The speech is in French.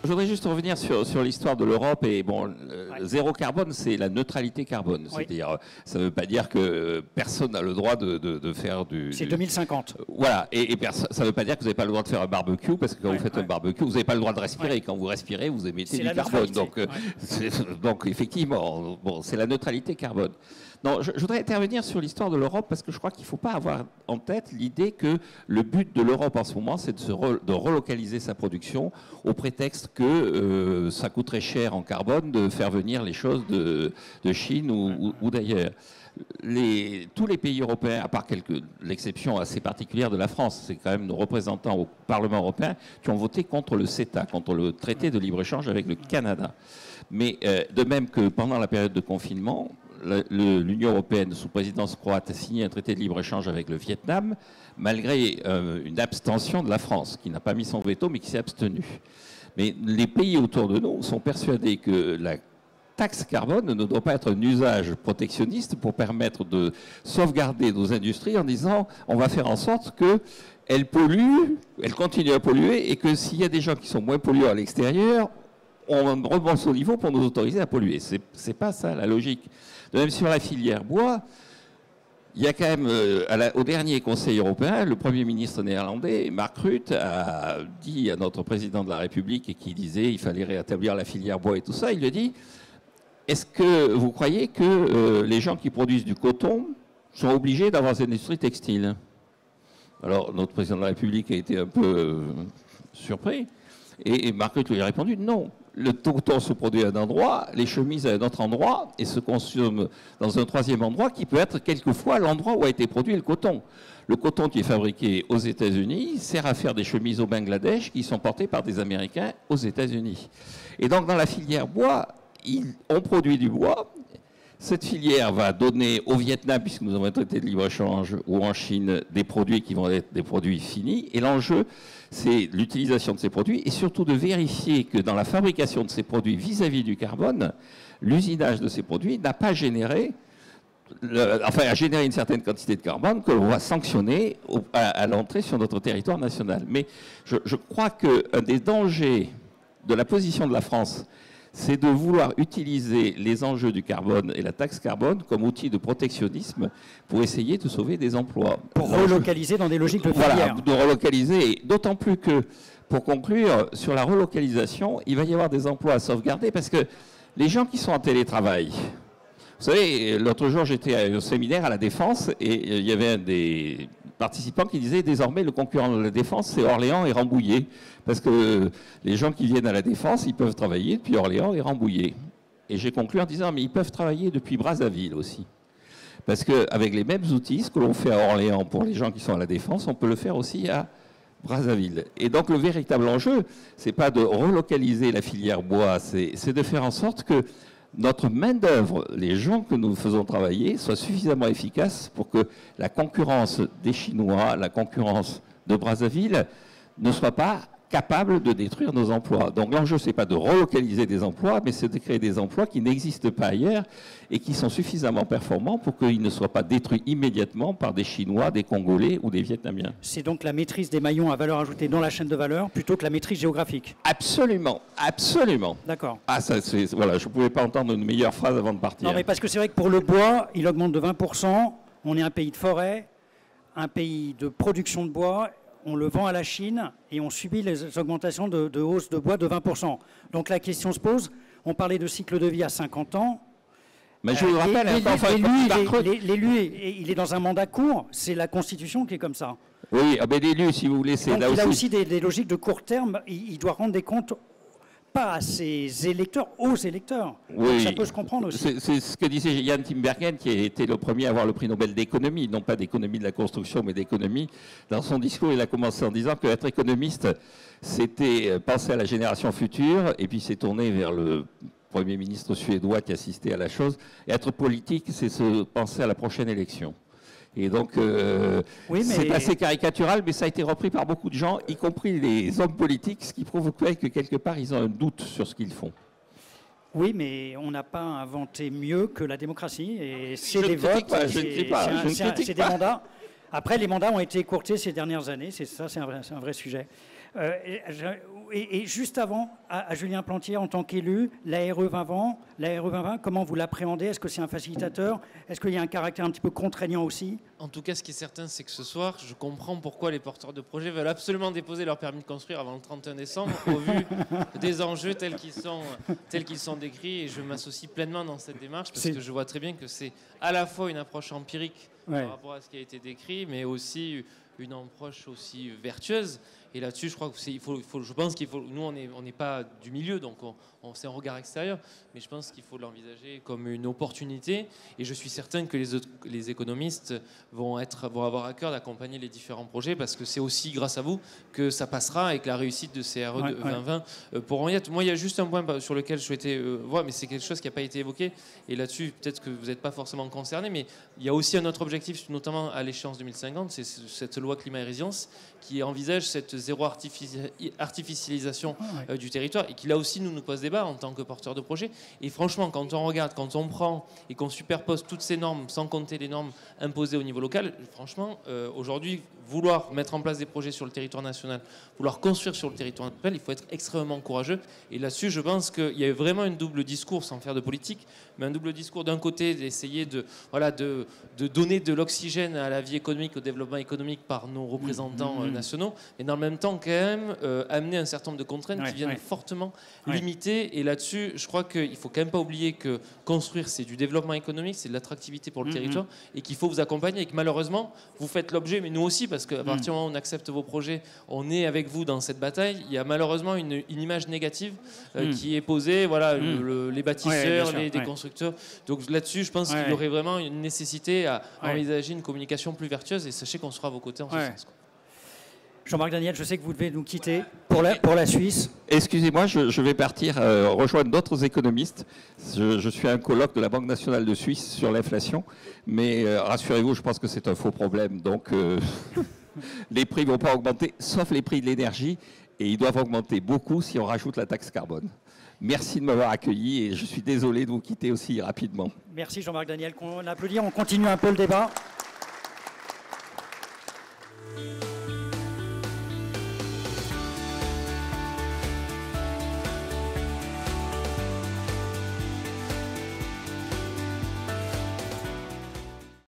Je voudrais juste revenir sur l'histoire de l'Europe. Et bon, zéro carbone, c'est la neutralité carbone. Oui. C'est-à-dire, ça ne veut pas dire que personne n'a le droit de faire du... C'est 2050. Voilà. Et ça ne veut pas dire que vous n'avez pas le droit de faire un barbecue, parce que quand vous faites un barbecue, vous n'avez pas le droit de respirer. Quand vous respirez, vous émettez du carbone. Donc, effectivement, bon, c'est la neutralité carbone. Non, je voudrais intervenir sur l'histoire de l'Europe parce que je crois qu'il ne faut pas avoir en tête l'idée que le but de l'Europe en ce moment, c'est de relocaliser sa production au prétexte que ça coûterait cher en carbone de faire venir les choses de Chine ou d'ailleurs. Tous les pays européens, à part l'exception assez particulière de la France, c'est quand même nos représentants au Parlement européen qui ont voté contre le CETA, contre le traité de libre-échange avec le Canada. Mais de même que pendant la période de confinement, l'Union européenne, sous présidence croate, a signé un traité de libre-échange avec le Vietnam, malgré une abstention de la France, qui n'a pas mis son veto, mais qui s'est abstenue. Mais les pays autour de nous sont persuadés que la taxe carbone ne doit pas être un usage protectionniste pour permettre de sauvegarder nos industries en disant on va faire en sorte qu'elles polluent, elles continuent à polluer, et que s'il y a des gens qui sont moins polluants à l'extérieur, on remonte au niveau pour nous autoriser à polluer. C'est pas ça la logique. De même sur la filière bois, il y a quand même, au dernier Conseil européen, le Premier ministre néerlandais, Mark Rutte, a dit à notre président de la République, et qui disait qu'il fallait rétablir la filière bois et tout ça, il lui a dit, est-ce que vous croyez que les gens qui produisent du coton sont obligés d'avoir des industries textiles? Alors, notre président de la République a été un peu surpris, et Mark Rutte lui a répondu, non. Le coton se produit à un endroit, les chemises à un autre endroit, et se consomment dans un troisième endroit qui peut être quelquefois l'endroit où a été produit le coton. Le coton qui est fabriqué aux États-Unis sert à faire des chemises au Bangladesh qui sont portées par des Américains aux États-Unis. Et donc dans la filière bois, on produit du bois. Cette filière va donner au Vietnam, puisque nous avons un traité de libre-échange, ou en Chine, des produits qui vont être des produits finis. Et l'enjeu, c'est l'utilisation de ces produits et surtout de vérifier que dans la fabrication de ces produits vis-à-vis du carbone, l'usinage de ces produits n'a pas généré, a généré une certaine quantité de carbone que l'on va sanctionner à l'entrée sur notre territoire national. Mais je crois qu'un des dangers de la position de la France, c'est de vouloir utiliser les enjeux du carbone et la taxe carbone comme outil de protectionnisme pour essayer de sauver des emplois. Pour relocaliser dans des logiques de filière. Voilà, de relocaliser. D'autant plus que, pour conclure, sur la relocalisation, il va y avoir des emplois à sauvegarder parce que les gens qui sont en télétravail, vous savez, l'autre jour, j'étais à un séminaire à la Défense et il y avait un des participants qui disait désormais le concurrent de la Défense, c'est Orléans et Rambouillet. Parce que les gens qui viennent à la Défense, ils peuvent travailler depuis Orléans et Rambouillet. Et j'ai conclu en disant, mais ils peuvent travailler depuis Brazzaville aussi. Parce qu'avec les mêmes outils, ce que l'on fait à Orléans pour les gens qui sont à la Défense, on peut le faire aussi à Brazzaville. Et donc le véritable enjeu, c'est pas de relocaliser la filière bois, c'est de faire en sorte que notre main-d'œuvre, les gens que nous faisons travailler, soient suffisamment efficaces pour que la concurrence des Chinois, la concurrence de Brazzaville, ne soit pas capable de détruire nos emplois. Donc l'enjeu, ce n'est pas de relocaliser des emplois, mais c'est de créer des emplois qui n'existent pas ailleurs et qui sont suffisamment performants pour qu'ils ne soient pas détruits immédiatement par des Chinois, des Congolais ou des Vietnamiens. C'est donc la maîtrise des maillons à valeur ajoutée dans la chaîne de valeur plutôt que la maîtrise géographique. Absolument, absolument. D'accord. Ah, voilà, je ne pouvais pas entendre une meilleure phrase avant de partir. Non, mais parce que c'est vrai que pour le bois, il augmente de 20%. On est un pays de forêt, un pays de production de bois. On le vend à la Chine et on subit les augmentations de hausse de bois de 20%. Donc la question se pose, on parlait de cycle de vie à 50 ans. Mais je vous rappelle, l'élu, il est dans un mandat court, c'est la Constitution qui est comme ça. Oui, mais l'élu, si vous voulez, c'est là aussi... Il a aussi des logiques de court terme, il doit rendre des comptes pas à ses électeurs, aux électeurs. Oui, donc ça peut se comprendre aussi. C'est ce que disait Jan Timbergen, qui a été le premier à avoir le prix Nobel d'économie, non pas d'économie de la construction, mais d'économie. Dans son discours, il a commencé en disant qu'être économiste, c'était penser à la génération future, et puis s'est tourné vers le Premier ministre suédois qui assistait à la chose. Et être politique, c'est se penser à la prochaine élection. Et donc, oui, c'est assez caricatural, mais ça a été repris par beaucoup de gens, y compris les hommes politiques, ce qui provoquait que quelque part, ils ont un doute sur ce qu'ils font. Oui, mais on n'a pas inventé mieux que la démocratie. Et c'est des votes, c'est des mandats. Après, les mandats ont été écourtés ces dernières années, c'est un vrai sujet. Et juste avant, à Julien Plantier, en tant qu'élu, l'ARE 2020, comment vous l'appréhendez? Est-ce que c'est un facilitateur? Est-ce qu'il y a un caractère un petit peu contraignant aussi? En tout cas, ce qui est certain, c'est que ce soir, je comprends pourquoi les porteurs de projets veulent absolument déposer leur permis de construire avant le 31 décembre, au vu des enjeux tels qu'ils sont décrits. Et je m'associe pleinement dans cette démarche, parce que je vois très bien que c'est à la fois une approche empirique par rapport à ce qui a été décrit, mais aussi une approche aussi vertueuse. Et là-dessus, je crois que je pense qu'il faut. Nous, on n'est pas du milieu, donc c'est un regard extérieur, mais je pense qu'il faut l'envisager comme une opportunité. Et je suis certain que les économistes vont avoir à cœur d'accompagner les différents projets, parce que c'est aussi grâce à vous que ça passera et que la réussite de CRE 2020 pourront y être. Moi, il y a juste un point sur lequel je souhaitais voir, mais c'est quelque chose qui n'a pas été évoqué. Et là-dessus, peut-être que vous n'êtes pas forcément concerné, mais il y a aussi un autre objectif, notamment à l'échéance 2050, c'est cette loi climat et résilience qui envisage cette zéro artificialisation du territoire, et qui là aussi nous pose débat en tant que porteur de projet. Et franchement, quand on regarde, quand on prend et qu'on superpose toutes ces normes, sans compter les normes imposées au niveau local, franchement, aujourd'hui, vouloir mettre en place des projets sur le territoire national, vouloir construire sur le territoire national, il faut être extrêmement courageux. Et là-dessus, je pense qu'il y a vraiment une double discours, sans faire de politique, mais un double discours d'un côté d'essayer de donner de l'oxygène à la vie économique, au développement économique par nos représentants nationaux, et dans le même temps quand même amener un certain nombre de contraintes qui viennent fortement limiter. Et là-dessus, je crois qu'il ne faut quand même pas oublier que construire, c'est du développement économique, c'est de l'attractivité pour le territoire, et qu'il faut vous accompagner, et que malheureusement, vous faites l'objet, mais nous aussi, parce qu'à partir du moment où on accepte vos projets, on est avec vous dans cette bataille. Il y a malheureusement une image négative qui est posée, les bâtisseurs, des constructeurs. Donc là-dessus, je pense qu'il y aurait vraiment une nécessité à envisager une communication plus vertueuse, et sachez qu'on sera à vos côtés en ce sens. Jean-Marc Daniel, je sais que vous devez nous quitter pour la Suisse. Excusez-moi, je vais partir rejoindre d'autres économistes. Je suis à un colloque de la Banque nationale de Suisse sur l'inflation, mais rassurez-vous, je pense que c'est un faux problème. Donc les prix ne vont pas augmenter, sauf les prix de l'énergie, et ils doivent augmenter beaucoup si on rajoute la taxe carbone. Merci de m'avoir accueilli, et je suis désolé de vous quitter aussi rapidement. Merci Jean-Marc Daniel, qu'on applaudit, on continue un peu le débat.